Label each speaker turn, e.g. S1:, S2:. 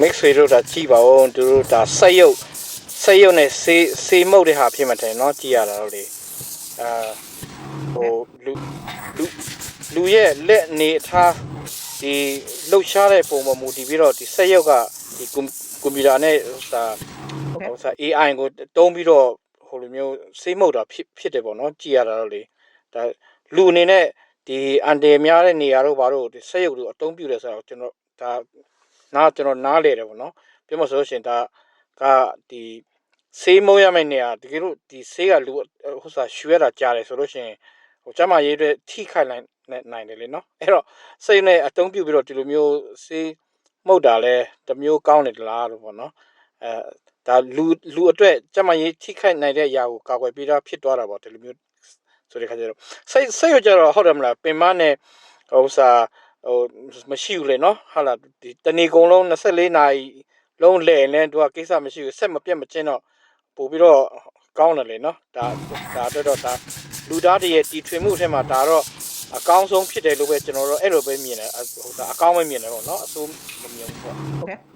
S1: mix ဆွေတို့ဒါကြည့်ပါဦးသူတို့ဒါဆက်ရုပ်နဲ့စေးမှုတ်တဲ့ဟာဖြစ်မှတယ်เนาะကြည့်ရတာတော့လေဟိုလူရဲ့လက်နေထားဒီလှုပ်ရှားတဲ့ပုံပေါ်မူတည်ပြီးတော့ဒီဆက်ရုပ်ကဒီကွန်ပျူတာနဲ့ဟို AI ကိုတုံးပြီးတော့ဟိုလိုမျိုးစေးမှုတ်တာဖြစ်တယ်ပေါ့เนาะကြည့်ရတာတော့လေဒါလူအနေနဲ့ဒီအန်တယ်များတဲ့နေရာတို့ဘာလို့ဒီဆက်ရုပ်တို့အတုံးပြတယ်ဆိုတော့ကျွန်တော်ဒါကျွန်တော်နားလေတယ်ပေါ့နော်ပြောမှဆိုလို့ရှိရင်ဒါကဒီဆေးမုံရမယ့်နေရာတကယ်လို့ဒီဆေးကလူဟိုစားရွှဲတာကြားတယ်ဆိုလို့ရှိရင်ဟိုကျမရေးအတွက်ထိခိုက်နိုင်တယ်လေနော်အဲ့တော့စိတ်နဲ့အတုံးပြပြီးတော့ဒီလိုမျိုးဆေးမှုတ်တာလဲတစ်မျိုးကောင်းတယ်လားလို့ပေါ့နော်ဒါလူအတွက်ကျမရေးထိခိုက်နိုင်တဲ့အရာကိုကာကွယ်ပေးတာဖြစ်သွားတာပေါ့ဒီလိုမျိုးဆိုတဲ့ခါကျတော့စိတ်ရကြတော့ဟုတ်တယ်မလားပင်မနဲ့ဟိုစားဟိုမရှိဘူးလေနော်ဟာလာဒီတဏီကုံလုံး24နာရီလုံးလဲလဲသူကကိစ္စမရှိဘူးဆက်မပြတ်မချင်းတော့ပို့ပြီးတော့ကောင်းတယ်လေနော်ဒါတော့ဒါလူသားတည်းရဲ့တီထွင်မှုထဲမှာဒါတော့အကောင်းဆုံးဖြစ်တယ်လို့ပဲကျွန်တော်တို့အဲ့လိုပဲမြင်တယ်ဟိုဒါအကောင်းပဲမြင်တယ်ပေါ့နော်အဆိုးမမြင်ဘူးပေါ့